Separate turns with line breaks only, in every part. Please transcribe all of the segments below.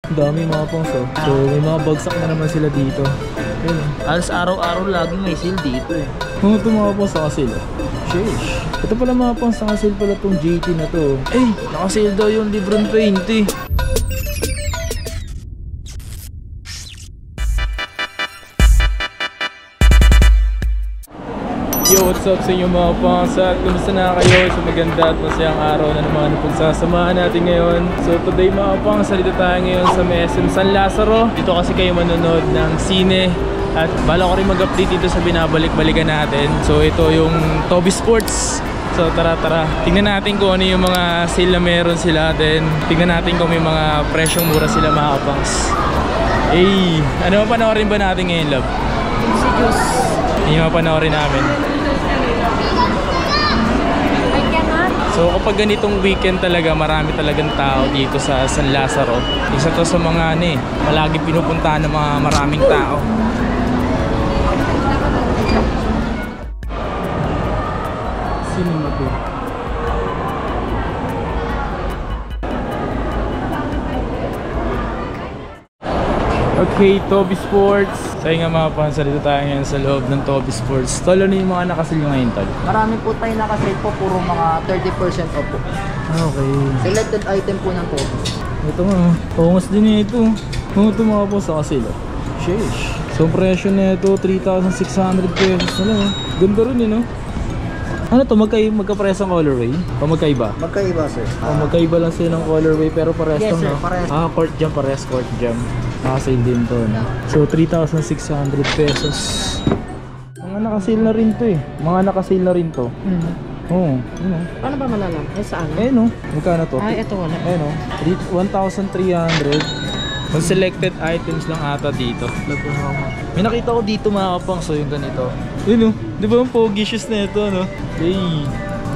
Ang dami mga pangs oh. So may mga bagsak na naman sila dito. Ayun oh.
Alas araw-araw laging may sale dito eh.
Ito mga pangs naka-sale oh. Sheesh. Ito pala mga pangs naka-sale pala tong GT na to.
Eh, naka-sale daw yung Lebron 20.
Yo, what's up sa inyo mga pangs? At kumusta na kayo sa maganda at masayang araw na naman pagsasamahan natin ngayon. So today mga pangs, salita tayo ngayon sa SM San Lazaro. Dito kasi kayo manonood ng sine. At bala ko rin mag-update dito sa binabalik-balikan natin. So ito yung Toby Sports. So tara, tingnan natin kung ano yung mga sale na meron sila. Then tingnan natin kung may mga presyong mura sila mga pangs. Eh, ano mapanoorin ba natin ngayon, love?
Si Diyos.
Yung mapanoorin namin. So kapag ganitong weekend talaga, marami talagang tao dito sa San Lazaro. Isa to sa mga palagi pinupuntahan ng mga maraming tao. Cinema po. Okay, Toby Sports. Sa nga mga pansa, dito tayo ngayon sa loob ng Toby Sports. Tol, ano yung mga nakasil nyo ngayon, Tol?
Marami po tayo naka-sale po, puro mga 30% off po.
Okay.
Selected item po ng Toby.
Ito nga, pangos din ito. Ito mga po sa kasil. Sheesh. So presyo na ito, 3,600 pesos na lang. Ganda rin yun, no? Ano to, magka-presang colorway? O magkaiba?
Magkaiba, sir.
O magkaiba lang sila ng colorway pero parehas
Yes,
to,
sir,
no?
parehas.
Court jump, parehas court jump. Naka-sale din to, no? So 3,600 pesos. Mga naka-sale na rin to eh. Mga naka-sale na rin to. Oo, yun o.
Paano ba malalam? Eh, saan?
Eh no, magkano to?
Ay, ito wala.
Eh no, 1,300. Ang selected items lang ata dito. May nakita ko dito mga kapang, so yung ganito. Yun o, di ba yung pogi shoes na ito, no? Hey,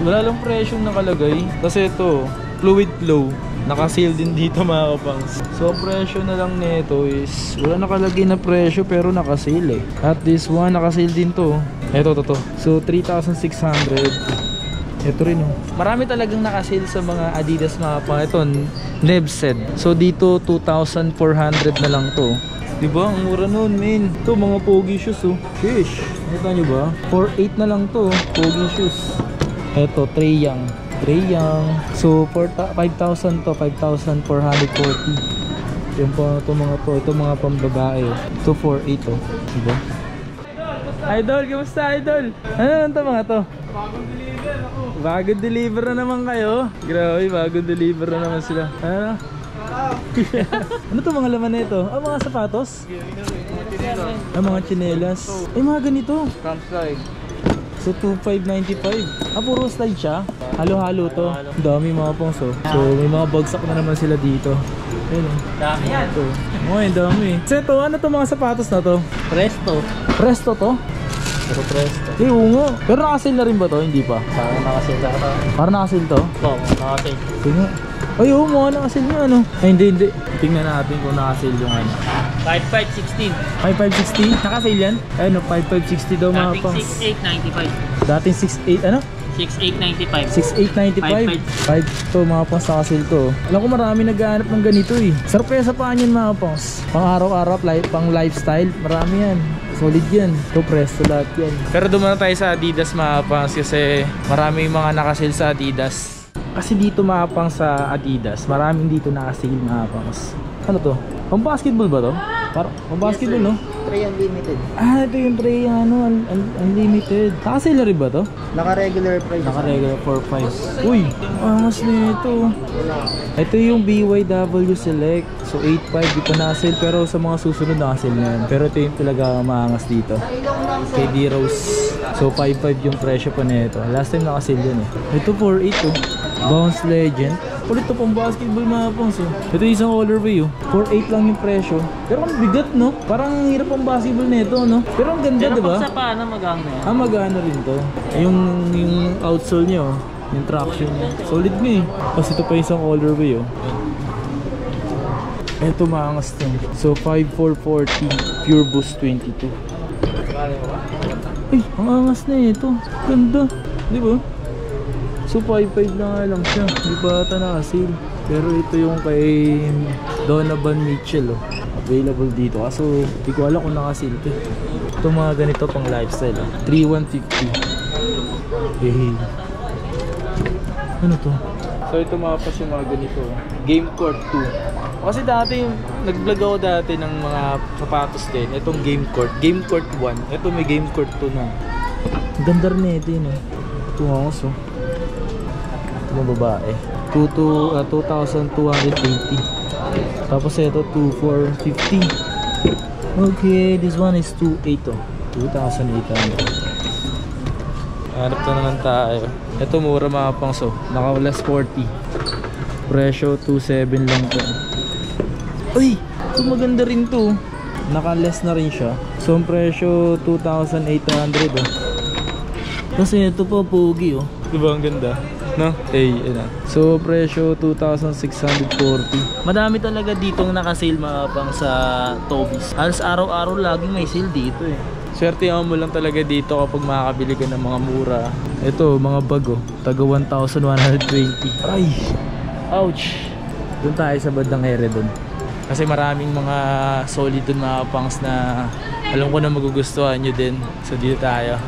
wala lang presyong nakalagay. Kasi ito, fluid flow. Naka-sale din dito mga kapang. So presyo na lang nito is wala nakalagay na presyo pero naka-sale eh. At this one, naka-sale din to. Ito, to. So 3,600. Ito rin oh. Marami talagang naka-sale sa mga Adidas mga kapang. Ito, Nevsed. So dito 2,400 na lang to. Diba? Ang mura nun, men. Ito, mga pogi shoes oh. Sheesh. Nakita nyo ba? 4,800 na lang to. Pogi shoes. Ito, Trae Young. So 5,000 to. 5,440. Yan po ito mga to. Ito mga pambabae. Ito 4,800 oh. Diba? Idol, kamusta idol? Ano naman to mga to? Bagong deliver na naman kayo. Grabe, bagong deliver na naman sila. Ano? Ano to mga laman na ito? Mga sapatos? Mga tsinelas. Mga ganito. So 2,595. Puro slide siya. Halo-halo to. Dami mga pongso. So may mga bagsak na naman sila dito. Ayun oh.
Dami yan.
Dami. So ito, ano to mga sapatos na to? Presto to? Pero Presto. Oo. Pero naka-sale na rin ba to? Hindi pa.
Parang naka-sale na ito.
Parang naka-sale to?
Oo, naka-sale.
Tingnan. Ay oo, mga naka-sale nyo ano? Ay hindi. Tingnan natin kung naka-sale yung ano.
5,516.
5,560? Naka-sale yan? Ayun o, 5,560 daw mga pangs.
Dating 6,895.
Dating 6,8 ano?
6,895.
6,895. 5 to mga pangs, naka-sale to. Alam ko marami naghahanap ng ganito eh. Sorpresa pa yan mga pangs. Pang araw-araw, pang lifestyle. Marami yan. Solid yan. Ito Presto lahat yan. Pero dumana tayo sa Adidas mga pangs kasi maraming mga naka-sale sa Adidas. Kasi dito mga pangs sa Adidas, maraming dito naka-sale mga pangs. Ano to? Pang basketball ba to? Pang basketball, yes, no?
Trae Unlimited.
Ito yung Trae Unlimited. Naka-sale na rin ba to?
Naka-regular price.
Naka-regular 4,500. Uy, angas na ito. Ito yung BYW Select. So 8,500 di pa naka-sale pero sa mga susunod naka-sale na yan. Pero ito yung talaga maangas dito. Kay D-Rose. So 5,500 yung presyo pa nito. Last time naka-sale yan eh. Ito 4,800 oh. Bounce Legend. Ulit to pang basketball mga pangs oh. Ito yung isang colorway oh. 4,800 lang yung presyo. Pero ang bigat no. Parang hirap pang basketball nito no. Pero ang ganda diba?
Pero pag sa paano magana yan?
Magana rin to. Yung outsole niya oh. Yung traction niya. Solid nga eh. Tapos ito pa isang colorway oh. Ito maangas to. So 5,440 Pure Boost 22. Ay, ang angas na ito. Ganda. Di ba? So 5,500 na nga lang siya. Di ba ata naka-sale? Pero ito yung kay Donovan Mitchell, oh. Available dito. Kaso, di ko alam kung nakasil to. Ito mga ganito pang lifestyle, oh. 3,150. Eh. Ano to? So, ito mga pas yung mga ganito. Oh. Game Court 2. Kasi dati, nag-vlog ako dati ng mga sapatos din. Itong Game Court. Game Court 1. Ito may Game Court 2 na. Ganda rin ito yun, oh. Ito nga so. Ito mga babae. 2,280. Tapos ito 2,450. Okay, this one is 2,800. 2,800. Hanap na naman tayo. Ito mura mga pangso. Naka less 40. Presyo 2,700 lang to. Uy! Ito maganda rin to. Naka less na rin siya. So ang presyo 2,800 oh. Kasi ito po pogi oh. Diba ang ganda? No? Yun. So presyo 2,640. Madami talaga ditong naka-sale mga pang sa Toby's. Halos araw-araw laging may sale dito eh. Swerte mo lang talaga dito kapag makakabili ka ng mga mura. Ito mga bago, taga 1,120. Ay! Ouch! Doon tayo sa bandang ere doon. Kasi maraming mga solid doon mga pangs na alam ko na magugustuhan nyo din. So dito tayo.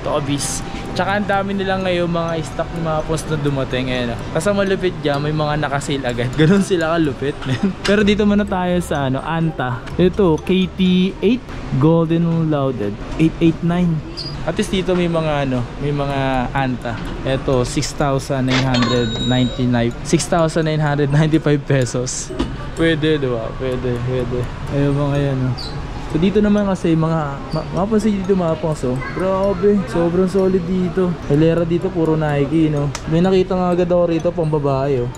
Toby's. Tsaka ang dami nilang ngayon mga stock ng mga post na dumating. Kasi malupit dyan, may mga nakasale agad. Ganun sila kalupit. Pero dito muna tayo sa Anta. Ito, KT8 Golden Loaded 889. At least dito may mga may mga Anta. Ito 6,995 pesos. Pwede, diba? Pwede. Ayun mga yan. So dito naman kasi mga mapansin dito mga pangso. Grabe, sobrang solid dito. Hilera dito puro Nike, no. May nakita nga agad ako rito pang babae, oh.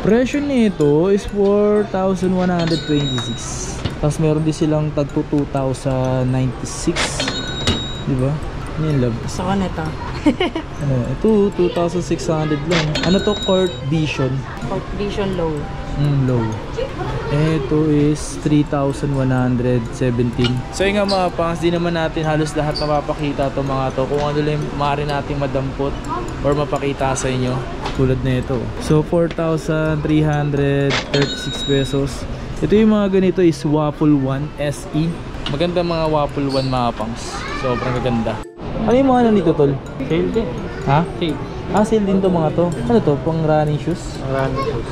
Presyo nito is 4,126. Tapos meron din silang tagto 2,096. Diba? Ano yung love?
Sa kaneta.
Ito 2,600 lang. Ano to? Court Vision.
Court Vision low.
Low. Ito is 3,117. So yun nga mga pangs, di naman natin halos lahat mapapakita to mga to. Kung ano lang maaari natin madampot or mapakita sa inyo. Tulad na ito. So 4,336 pesos. Ito yung mga ganito is Waffle 1 SE. Maganda mga Waffle 1 mga pangs. Sobrang maganda. Ano yung mga nandito tol?
Sale din.
Ha?
Sale.
Sale din to mga to. Ano to? Pang running shoes?
Running shoes.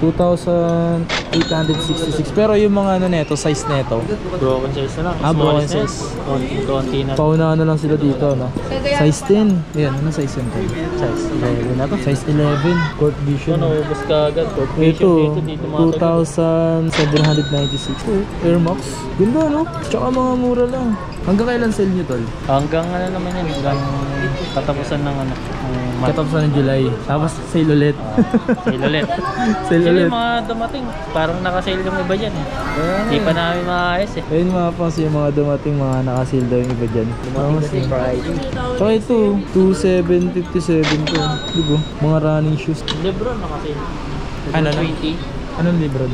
2,866. Pero yung mga neto, size neto.
Broken size na lang.
Broken size.
Konti na.
Paunahan na lang sila dito, no? Size 10. Yan, ano size yun?
Size 11 na to.
Size 11. Court Vision.
Ubus ka agad. Court Vision
ito 2,796. Air Max. Ganda, no? Tsaka mga mura lang. Hanggang kailan sale nyo, tol?
Hanggang naman yan. Hanggang katapusan ng
Katapusan ng July. Tapos sale ulit.
Sale ulit.
Sale ulit.
Yung mga dumating, parang nakasale yung iba dyan eh. Hindi pa namin maayos eh.
Ayun mga pangs, yung mga dumating, mga nakasale daw yung iba dyan.
Dumating kasi Friday.
Tsaka ito, 2,757 to. Diba? Mga running shoes.
Lebron nakasale.
Ano na?
20.
Anong Lebron?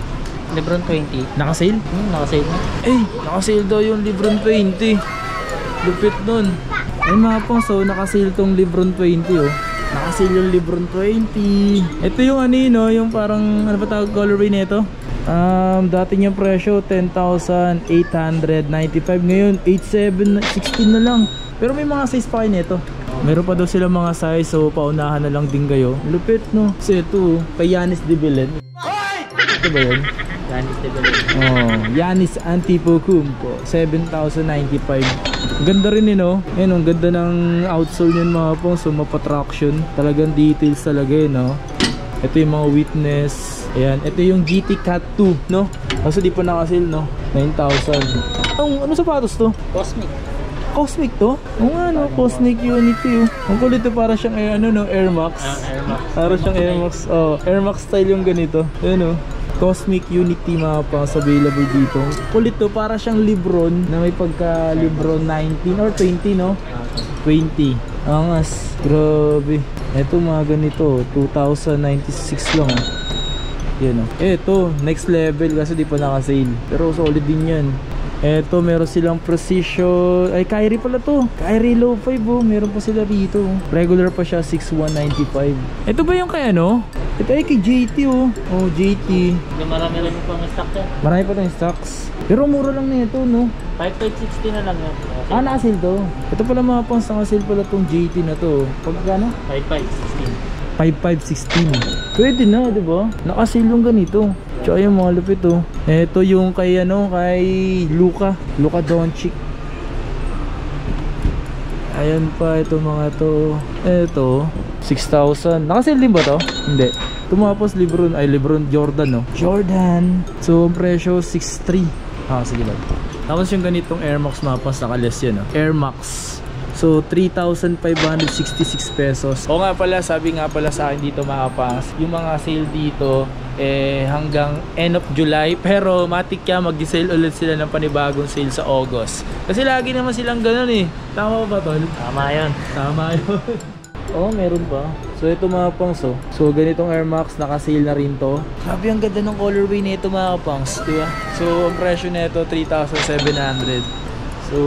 Lebron 20.
Nakasale?
Nakasale na.
Nakasale daw yung Lebron 20. Lupit nun. Ayun mga pangs, so nakasale tong Lebron 20 oh. Nakasale yung Lebron 20. Ito yung yung parang, ano ba tawag colorway nito? Dati yung presyo 10,895. Ngayon 8,716 na lang. Pero may mga size pa kayo nito. Meron pa daw sila mga size, so paunahan na lang din kayo. Lupit no. Kasi ito kay Giannis Dibelen. Ito ba yun?
Giannis Dibelen.
Giannis Antetokounmpo 7,095. Ganda rin no. Ayun, ang ganda ng outsole niyan mga pong. So mapatraction. Talagang details talaga no. Ito yung mga Witness. Ayan, ito yung GT Cat 2 no. Kasi di pa nakasale no. 9,000. Ano sapatos to? Cosmic to? Oo nga no, Cosmic Unity oh. Ang kulit to, para siyang Air Max.
Air Max.
Para siyang Air Max. Air Max style yung ganito. Ayan oh. Cosmic Unity mga pangs, available dito. Kulit to, para siyang Lebron na may pagka Lebron 19 or 20 no? 20. Angas. Grabe. Ito mga ganito, 2,096 lang oh. Yan oh. Ito, next level kasi di pa naka-sale. Pero solid din yan. Eto, meron silang Precision. Ay, Kyrie pala to. Kyrie Low 5 oh. Meron pa sila rito. Regular pa siya, 6,195. Ito ba yung kay ano? Ito ay kay JT oh. Oh, JT.
Marami lang yung pang stock yan.
Marami pa tayong stocks. Pero mura lang nito, no?
5,560 na lang yun.
Ah, nakasil to. Ito pala mga pang nakasil pala tong JT na to. Pagkano?
5,560.
5,516. Pwede na, di ba? Nakasil yung ganito. Tsaka yung mga lupit oh. Ito yung kay ano, kay Luka Doncic. Ayan pa, ito mga to. Ito, 6,000. Nakasil din ba to? Hindi. Tumapos Lebron Jordan, no? Jordan. So, ang presyo 6,300. Ah, sige lang. Tapos yung ganitong Air Max mapas, naka-less yan, no? Air Max. So, 3,566 pesos. O nga pala, sabi nga pala sa akin dito mapas, yung mga sale dito, hanggang end of July. Pero, matik yan, mag-sale ulit sila ng panibagong sale sa August. Kasi lagi naman silang ganun eh. Tama ba, tol?
Tama yun.
Tama yun. Oh, meron pa. So ito mga pangs oh. So ganitong Air Max naka-sale na rin to. Grabe ang ganda ng colorway nito mga pangs, di ba? So ang presyo nito 3,700. So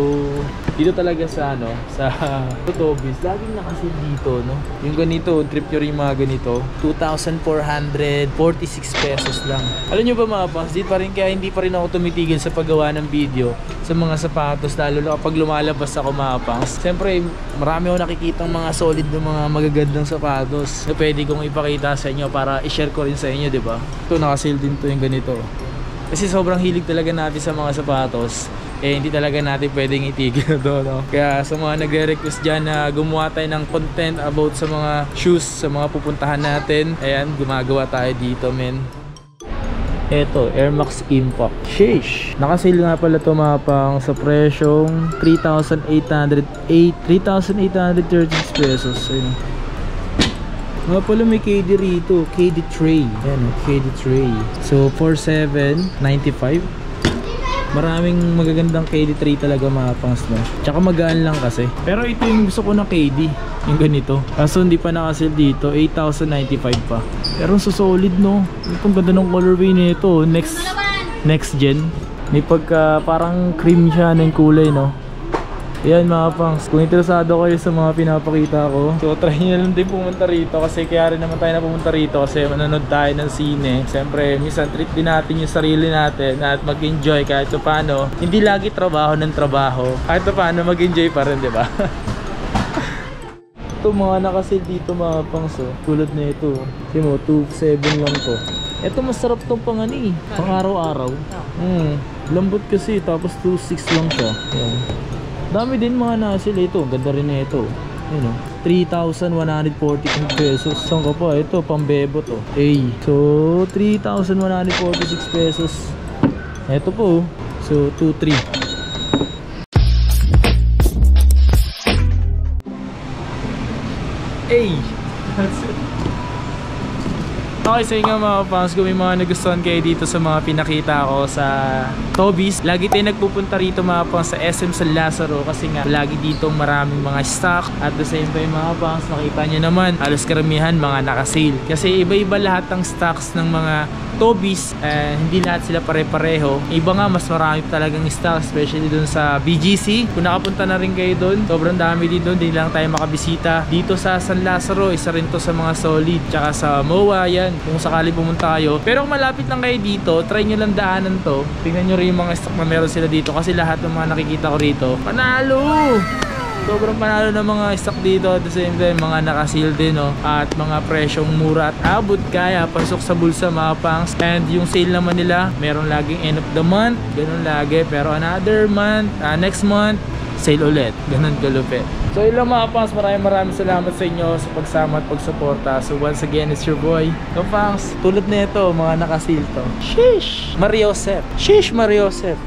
dito talaga sa ano, sa Totobis, laging naka-sale dito, no? Yung ganito, trip nyo rin yung mga ganito, 2,446 pesos lang. Alam nyo ba mga pangs, dito pa rin, kaya hindi pa rin ako tumitigil sa paggawa ng video sa mga sapatos, lalo na kapag lumalabas ako mga pangs. Siyempre, marami ako nakikitang mga solid na mga magagandang sapatos na pwede kong ipakita sa inyo para i-share ko rin sa inyo, di ba? Ito, naka-sale din to yung ganito. Kasi sobrang hilig talaga natin sa mga sapatos. Hindi talaga natin pwedeng itigil to, no? Kaya sa mga nagre-request dyan na gumawa tayo ng content about sa mga shoes, sa mga pupuntahan natin, ayan, gumagawa tayo dito, men. Eto, Air Max Impact. Sheesh! Nakasale nga pala ito mga pang sa presyong 3,836 pesos. Ayun. Nga pala may KD rito, KD Tray. Ayan, KD Tray. So, 4,795. Maraming magagandang KD tray talaga mga pangs, no? Tsaka magaan lang kasi. Pero ito yung gusto ko na KD, yung ganito. Kaso hindi pa naka-sale dito, 8,095 pa. Pero susolid, no? Itong ganda ng colorway nito, next gen. May pagka parang cream siya ng kulay, no? Ayan mga pangs, kung interesado kayo sa mga pinapakita ko, so try nyo lang din pumunta rito. Kasi kaya rin naman tayo na pumunta rito kasi manonood tayo ng sine. Siyempre minsan treat din natin yung sarili natin at mag-enjoy kahit paano. Hindi lagi trabaho ng trabaho, kahit paano mag-enjoy pa rin, diba? Ito mga nakasil dito mga pangs, tulad na ito. Kasi mo 2,700 lang to. Ito masarap tong pang ano eh, pang araw-araw. Lambot kasi, tapos 2,600 lang siya. Ayan. Dami din mga nasil ito. Ganda rin na ito. Yun, 3,142 pesos. Saan ka pa? Ito, pambebo to. So, 3,146 pesos. Ito po. So, 2,300. That's it. Okay, so yun nga mga pangs, kung may mga nagustuhan kayo dito sa mga pinakita ko sa Tobis, lagi tayo nagpupunta rito mga pangs sa SM San Lazaro kasi nga lagi dito maraming mga stock. At the same time mga pangs, nakita nyo naman halos karamihan mga nakasale kasi iba-iba lahat ng stocks ng mga Tobis. Hindi lahat sila pare-pareho. Iba nga mas marami talagang stock, especially dun sa BGC. Kung nakapunta na rin kayo dun, sobrang dami din dun, hindi lang tayo makabisita. Dito sa San Lazaro, isa rin to sa mga solid. Tsaka sa MOA, yan kung sakali pumunta kayo. Pero kung malapit lang kayo dito, try nyo lang daanan to. Tingnan nyo rin yung mga stock na meron sila dito kasi lahat ng mga nakikita ko rito, panalo! Sobrang panalo ng mga stock dito. At the same time, mga nakasil din, no? At mga presyong mura at abot kaya pasok sa bulsa mga pangs. And yung sale naman nila, meron laging end of the month, ganun lagi. Pero another month, next month, sale ulit. Ganun kalupit. So ilang mga pangs, maraming salamat sa inyo sa pagsama at pagsuporta. So once again, it's your boy no pangs. Tulad nito, mga nakasil to. Sheesh Mariosep. Sheesh Mariosep.